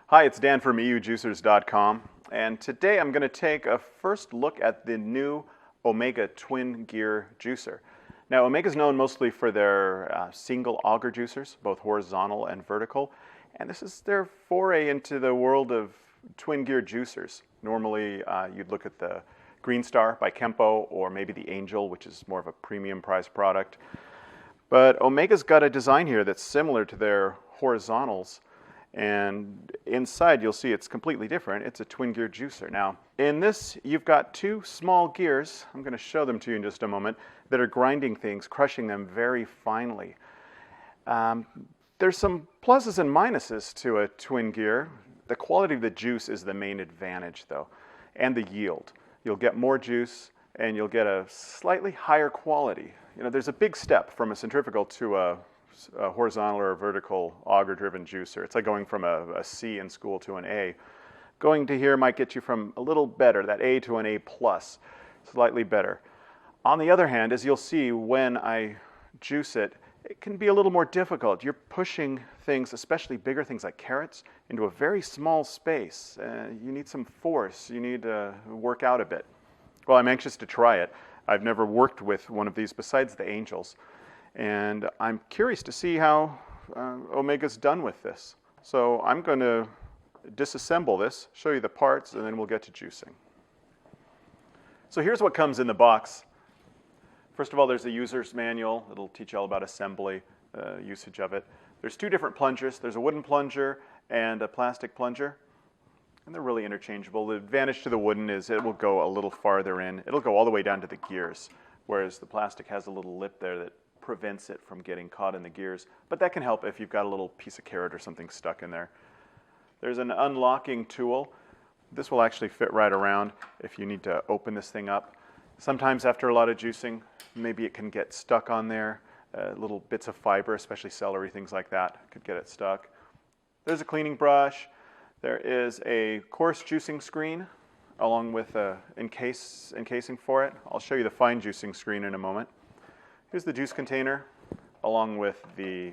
Hi, it's Dan from eujuicers.com, and today I'm going to take a first look at the new Omega twin gear juicer. Now, Omega is known mostly for their single auger juicers, both horizontal and vertical, and this is their foray into the world of twin gear juicers. Normally, you'd look at the Green Star by Kempo, or maybe the Angel, which is more of a premium price product. But Omega's got a design here that's similar to their horizontals, and inside you'll see it's completely different. It's a twin gear juicer. Now, in this, you've got two small gears, I'm going to show them to you in just a moment, that are grinding things, crushing them very finely. There's some pluses and minuses to a twin gear. The quality of the juice is the main advantage, though, and the yield. You'll get more juice, and you'll get a slightly higher quality. You know, there's a big step from a centrifugal to a horizontal or a vertical auger-driven juicer. It's like going from a C in school to an A. Going to here might get you from a little better, that A to an A plus, slightly better. On the other hand, as you'll see when I juice it, it can be a little more difficult. You're pushing things, especially bigger things like carrots, into a very small space. You need some force. You need to work out a bit. Well, I'm anxious to try it. I've never worked with one of these besides the Angels, and I'm curious to see how Omega's done with this. So I'm going to disassemble this, show you the parts, and then we'll get to juicing. So here's what comes in the box. First of all, there's a user's manual. It'll teach you all about assembly, usage of it. There's two different plungers. There's a wooden plunger and a plastic plunger, and they're really interchangeable. The advantage to the wooden is it will go a little farther in. It'll go all the way down to the gears, whereas the plastic has a little lip there that prevents it from getting caught in the gears, but that can help if you've got a little piece of carrot or something stuck in there. There's an unlocking tool. This will actually fit right around if you need to open this thing up. Sometimes after a lot of juicing, maybe it can get stuck on there. Little bits of fiber, especially celery, things like that, could get it stuck. There's a cleaning brush. There is a coarse juicing screen along with an encasing for it. I'll show you the fine juicing screen in a moment. Here's the juice container along with the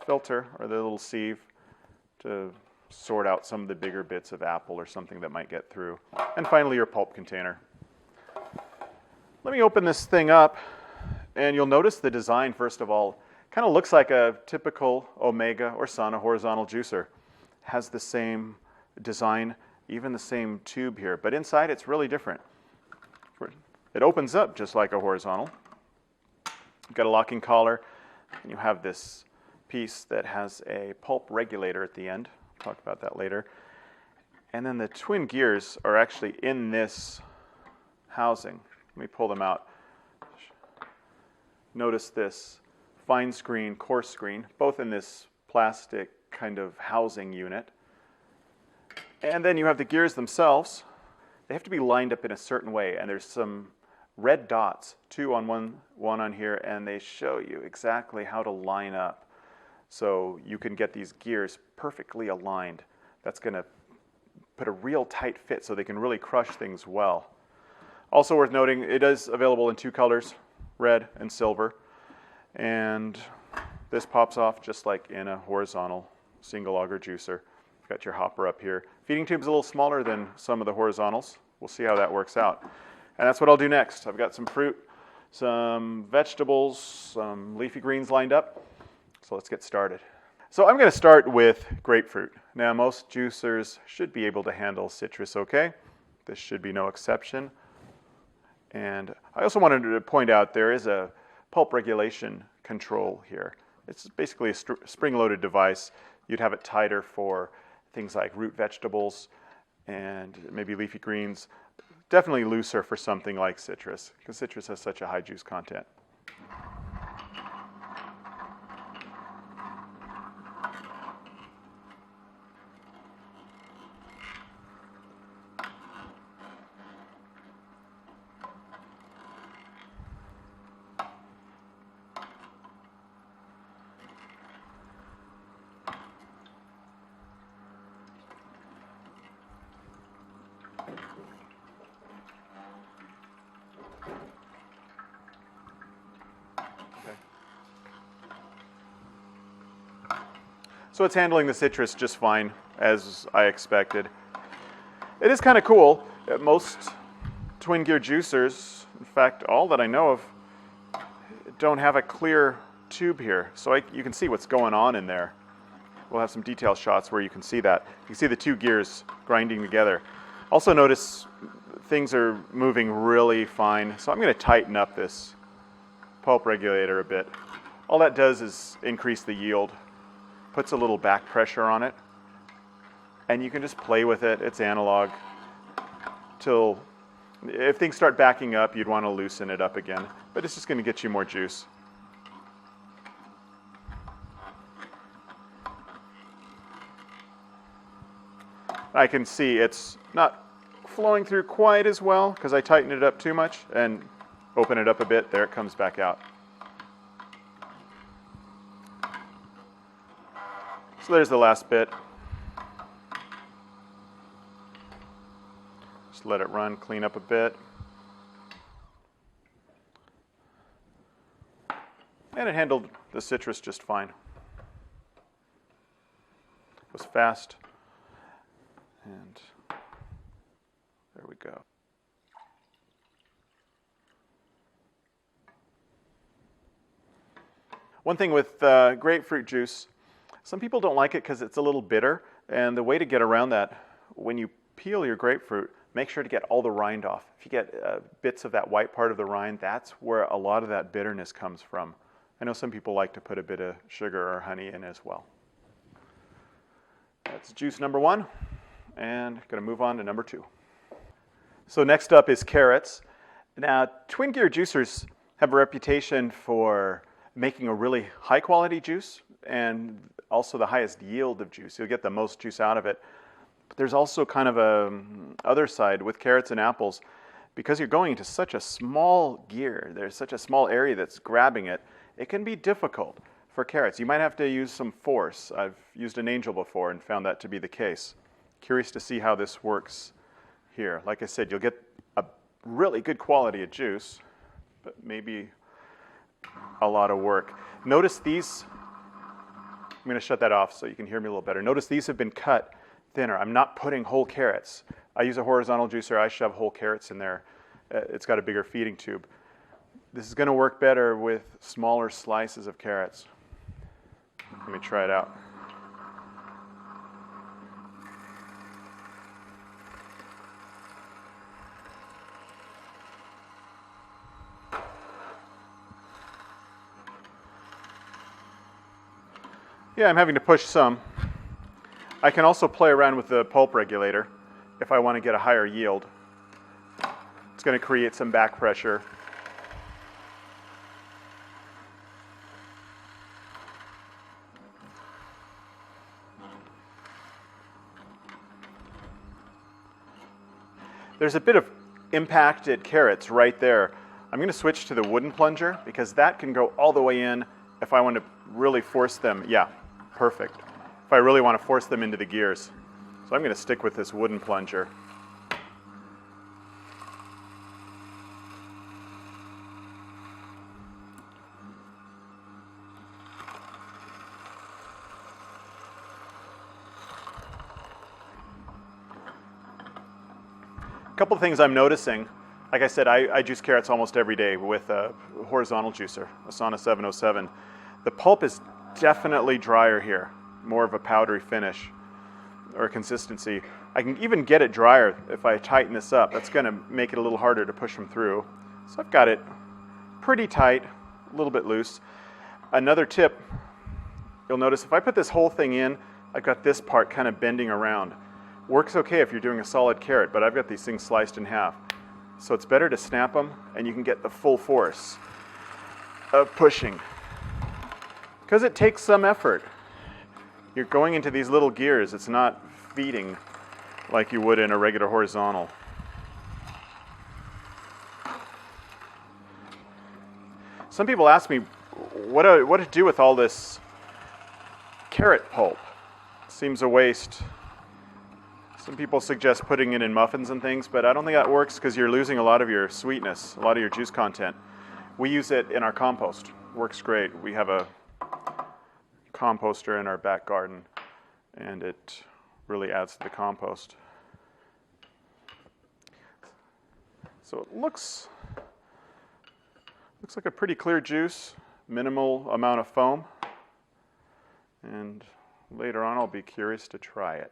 filter or the little sieve to sort out some of the bigger bits of apple or something that might get through. And finally, your pulp container. Let me open this thing up, and you'll notice the design, first of all, kind of looks like a typical Omega or Sana horizontal juicer. Has the same design, even the same tube here, but inside it's really different. It opens up just like a horizontal. You've got a locking collar, and you have this piece that has a pulp regulator at the end. I'll talk about that later. And then the twin gears are actually in this housing. Let me pull them out. Notice this fine screen, coarse screen, both in this plastic kind of housing unit. And then you have the gears themselves. They have to be lined up in a certain way, and there's some red dots, two on one on here, and they show you exactly how to line up so you can get these gears perfectly aligned. That's going to put a real tight fit so they can really crush things well. Also worth noting, it is available in two colors, red and silver, and this pops off just like in a horizontal single auger juicer. You've got your hopper up here. Feeding tube's a little smaller than some of the horizontals. We'll see how that works out. And that's what I'll do next. I've got some fruit, some vegetables, some leafy greens lined up. So let's get started. So I'm going to start with grapefruit. Now, most juicers should be able to handle citrus okay. This should be no exception. And I also wanted to point out there is a pulp regulation control here. It's basically a spring-loaded device. You'd have it tighter for things like root vegetables and maybe leafy greens. Definitely looser for something like citrus, because citrus has such a high juice content. So it's handling the citrus just fine. as I expected. It is kind of cool. Most twin gear juicers, in fact, all that I know of, don't have a clear tube here. So you can see what's going on in there. We'll have some detail shots where you can see that. You can see the two gears grinding together. Also notice things are moving really fine. So I'm going to tighten up this pulp regulator a bit. All that does is increase the yield, puts a little back pressure on it, and you can just play with it. It's analog. Till if things start backing up, you'd want to loosen it up again. But it's just going to get you more juice. I can see it's not flowing through quite as well because I tightened it up too much, and open it up a bit, there it comes back out. So there's the last bit. Just let it run, clean up a bit. And it handled the citrus just fine. It was fast. And there we go. One thing with grapefruit juice, some people don't like it because it's a little bitter. And the way to get around that, when you peel your grapefruit, make sure to get all the rind off. If you get bits of that white part of the rind, that's where a lot of that bitterness comes from. I know some people like to put a bit of sugar or honey in as well. That's juice number one. And going to move on to number two. So next up is carrots. Now, twin gear juicers have a reputation for making a really high quality juice and also the highest yield of juice. You'll get the most juice out of it. But there's also kind of a other side with carrots and apples. Because you're going into such a small gear, there's such a small area that's grabbing it, it can be difficult for carrots. You might have to use some force. I've used an angel before and found that to be the case. Curious to see how this works here. Like I said, you'll get a really good quality of juice, but maybe a lot of work. Notice these, I'm going to shut that off so you can hear me a little better. Notice these have been cut thinner. I'm not putting whole carrots. I use a horizontal juicer. I shove whole carrots in there. It's got a bigger feeding tube. This is going to work better with smaller slices of carrots. Let me try it out. Yeah, I'm having to push some. I can also play around with the pulp regulator if I want to get a higher yield. It's going to create some back pressure. There's a bit of impacted carrots right there. I'm going to switch to the wooden plunger because that can go all the way in if I want to really force them. Yeah, perfect. If I really want to force them into the gears. So I'm going to stick with this wooden plunger. A couple of things I'm noticing. Like I said, I juice carrots almost every day with a horizontal juicer, a Sauna 707. The pulp is definitely drier here, more of a powdery finish or consistency. I can even get it drier if I tighten this up. That's going to make it a little harder to push them through. So I've got it pretty tight, a little bit loose. Another tip, you'll notice if I put this whole thing in, I've got this part kind of bending around. Works okay if you're doing a solid carrot, but I've got these things sliced in half. So it's better to snap them and you can get the full force of pushing. Because it takes some effort. You're going into these little gears. It's not feeding like you would in a regular horizontal. Some people ask me, what to do with all this carrot pulp? Seems a waste. Some people suggest putting it in muffins and things, but I don't think that works because you're losing a lot of your sweetness, a lot of your juice content. We use it in our compost. Works great. We have a composter in our back garden, and it really adds to the compost. So it looks like a pretty clear juice, minimal amount of foam, and later on I'll be curious to try it.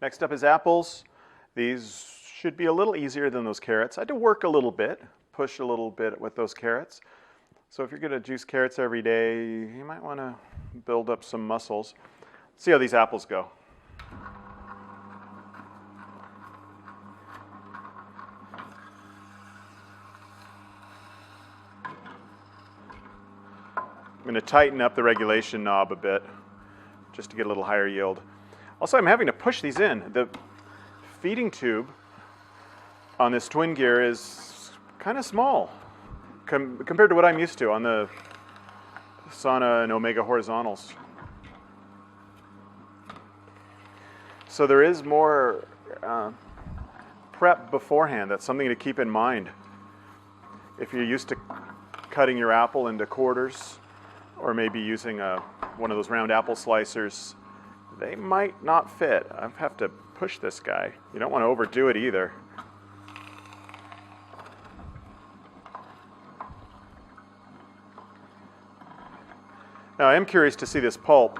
Next up is apples. These should be a little easier than those carrots. I had to work a little bit, push a little bit with those carrots. So if you're going to juice carrots every day, you might want to build up some muscles. See how these apples go. I'm going to tighten up the regulation knob a bit just to get a little higher yield. Also, I'm having to push these in. The feeding tube on this twin gear is kind of small compared to what I'm used to on the Sana and Omega horizontals. So there is more prep beforehand. That's something to keep in mind. If you're used to cutting your apple into quarters, or maybe using one of those round apple slicers, they might not fit. I have to push this guy. You don't want to overdo it either. Now I am curious to see this pulp.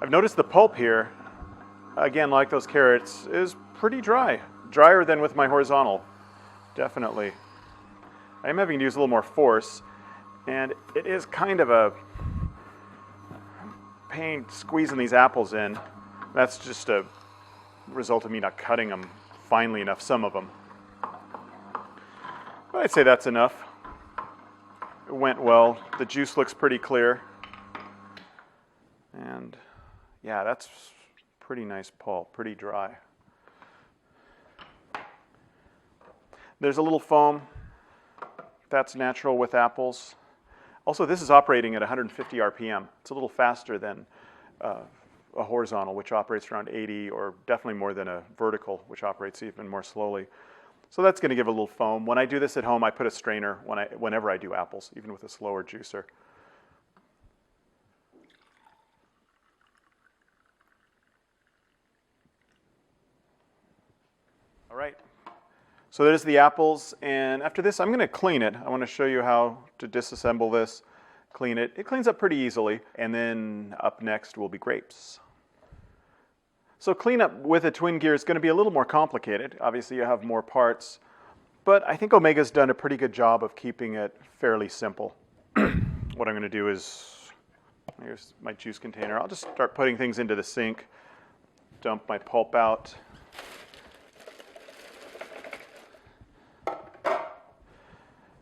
I've noticed the pulp here, again, like those carrots, is pretty dry. Drier than with my horizontal, definitely. I am having to use a little more force, and it is kind of a pain squeezing these apples in. That's just a result of me not cutting them finely enough, some of them. But I'd say that's enough. It went well. The juice looks pretty clear. And yeah, that's pretty nice pulp, pretty dry. There's a little foam. That's natural with apples. Also, this is operating at 150 RPM. It's a little faster than a horizontal, which operates around 80, or definitely more than a vertical, which operates even more slowly. So that's going to give a little foam. When I do this at home, I put a strainer whenever I do apples, even with a slower juicer. All right. So there's the apples, and after this I'm going to clean it. I want to show you how to disassemble this, clean it. It cleans up pretty easily, and then up next will be grapes. So cleanup with a twin gear is going to be a little more complicated. Obviously you have more parts, but I think Omega's done a pretty good job of keeping it fairly simple. What I'm going to do is, here's my juice container. I'll just start putting things into the sink, dump my pulp out.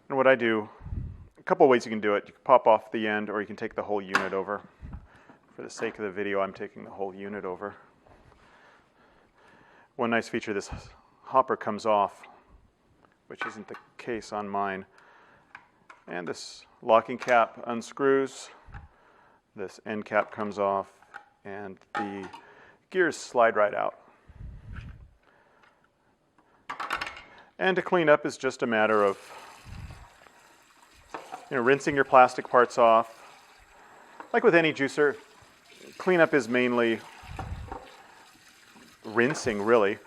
And what I do, a couple of ways you can do it. You can pop off the end, or you can take the whole unit over. For the sake of the video, I'm taking the whole unit over. One nice feature, this hopper comes off, which isn't the case on mine. And this locking cap unscrews. This end cap comes off, and the gears slide right out. And to clean up is just a matter of rinsing your plastic parts off. Like with any juicer, cleanup is mainly rinsing, really.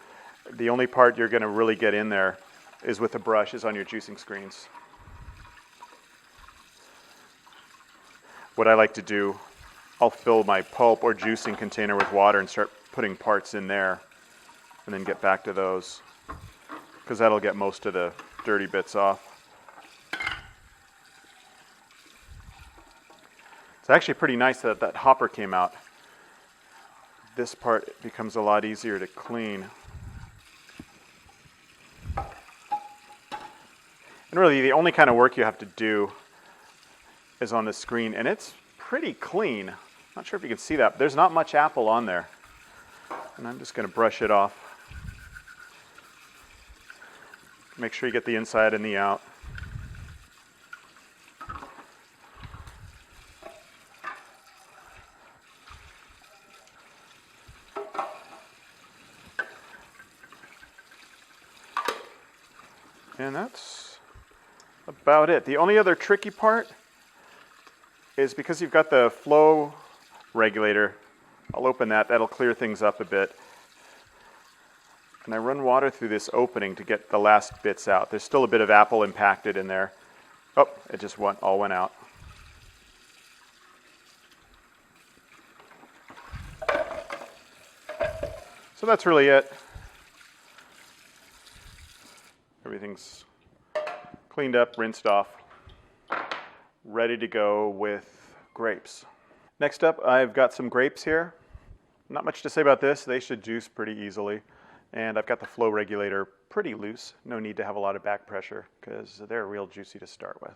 The only part you're going to really get in there is with the brush, is on your juicing screens. What I like to do, I'll fill my pulp or juicing container with water and start putting parts in there, and then get back to those, because that'll get most of the dirty bits off. It's actually pretty nice that that hopper came out. This part becomes a lot easier to clean. And really, the only kind of work you have to do is on the screen, and it's pretty clean. Not sure if you can see that, but there's not much apple on there. And I'm just going to brush it off. Make sure you get the inside and the out. And that's about it. The only other tricky part is because you've got the flow regulator. I'll open that. That'll clear things up a bit. And I run water through this opening to get the last bits out. There's still a bit of apple impacted in there. Oh, it just all went out. So that's really it. Everything's cleaned up, rinsed off, ready to go with grapes. Next up, I've got some grapes here. Not much to say about this. They should juice pretty easily. And I've got the flow regulator pretty loose. No need to have a lot of back pressure because they're real juicy to start with.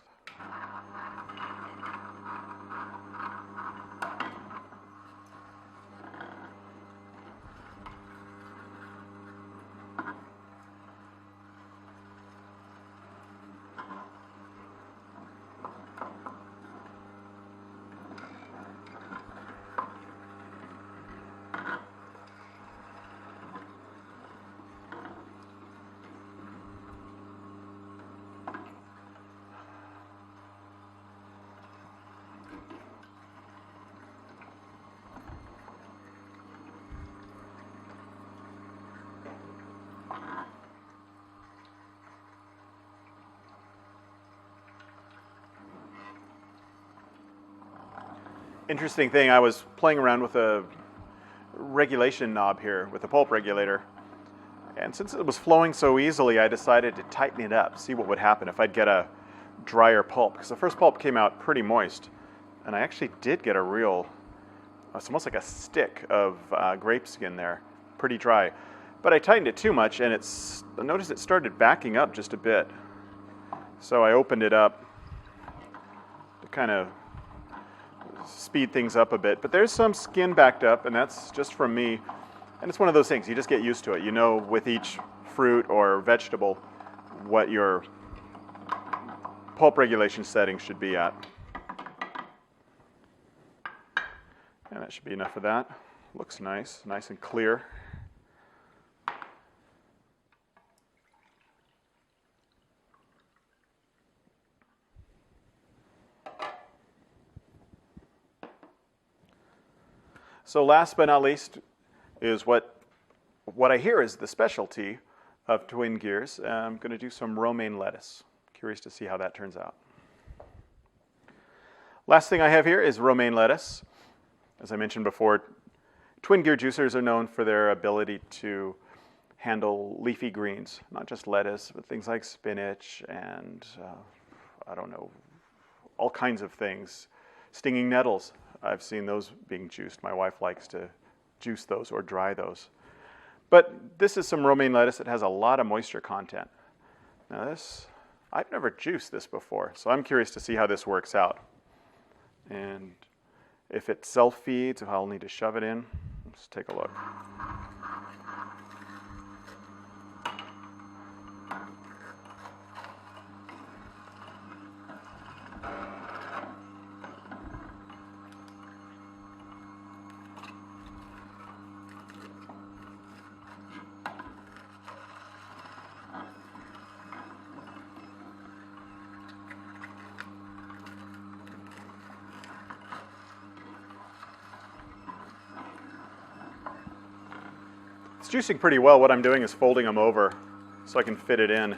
Interesting thing, I was playing around with a regulation knob here with the pulp regulator, and since it was flowing so easily, I decided to tighten it up, see what would happen if I'd get a drier pulp, because the first pulp came out pretty moist, and I actually did get a real, it's almost like a stick of grape skin there, pretty dry. But I tightened it too much, and I noticed it started backing up just a bit. So I opened it up to kind of speed things up a bit. But there's some skin backed up, and that's just from me. And it's one of those things, you just get used to it. You know with each fruit or vegetable what your pulp regulation setting should be at. And that should be enough of that. Looks nice, nice and clear. So last but not least is what I hear is the specialty of Twin Gears. I'm going to do some romaine lettuce. Curious to see how that turns out. Last thing I have here is romaine lettuce. As I mentioned before, Twin Gear juicers are known for their ability to handle leafy greens, not just lettuce, but things like spinach and, I don't know, all kinds of things. Stinging nettles. I've seen those being juiced. My wife likes to juice those or dry those. But this is some romaine lettuce that has a lot of moisture content. Now this, I've never juiced this before, so I'm curious to see how this works out. And if it self-feeds, if I'll need to shove it in, let's take a look. It's juicing pretty well. What I'm doing is folding them over so I can fit it in.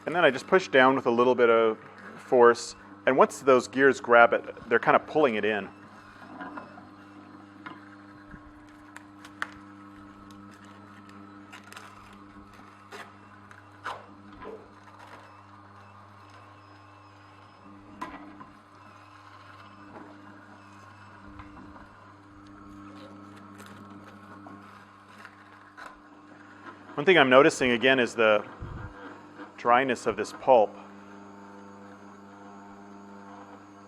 And then I just push down with a little bit of force. And once those gears grab it, they're kind of pulling it in. One thing I'm noticing again is the dryness of this pulp.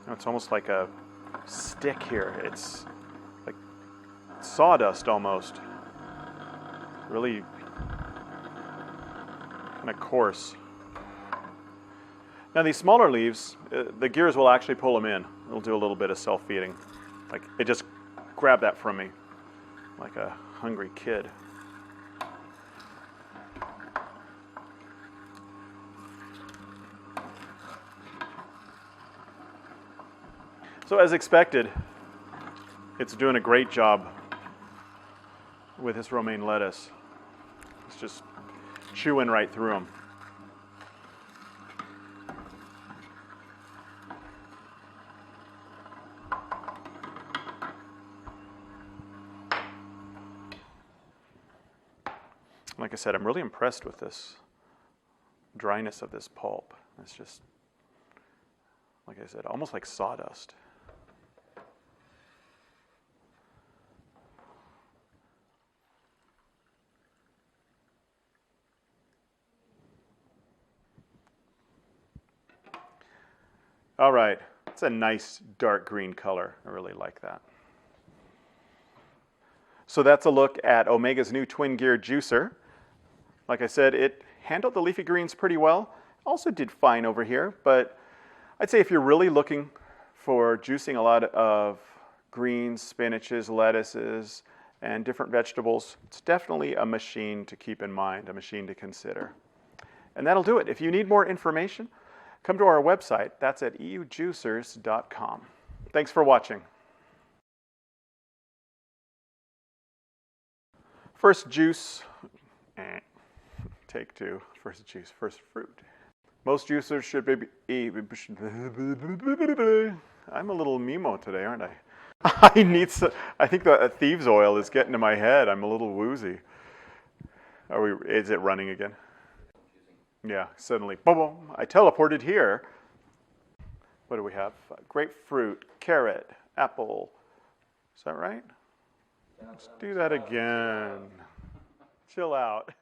It's almost like a stick here. It's like sawdust almost. Really kind of coarse. Now these smaller leaves, the gears will actually pull them in. It'll do a little bit of self-feeding. Like it just grabbed that from me like a hungry kid. So as expected, it's doing a great job with this romaine lettuce. It's just chewing right through them. Like I said, I'm really impressed with this dryness of this pulp. It's just, like I said, almost like sawdust. All right, it's a nice dark green color. I really like that. So that's a look at Omega's new twin gear juicer. Like I said, it handled the leafy greens pretty well. Also did fine over here, but I'd say if you're really looking for juicing a lot of greens, spinaches, lettuces, and different vegetables, it's definitely a machine to keep in mind, a machine to consider. And that'll do it. If you need more information, come to our website. That's at eujuicers.com. Thanks for watching. First juice. Take two. First juice, first fruit. Most juicers should be. I'm a little Mimo today, aren't I? I think the thieves' oil is getting to my head. I'm a little woozy. Is it running again? Yeah, suddenly, boom, boom, I teleported here. What do we have? Grapefruit, carrot, apple. Is that right? Let's do that again. Chill out.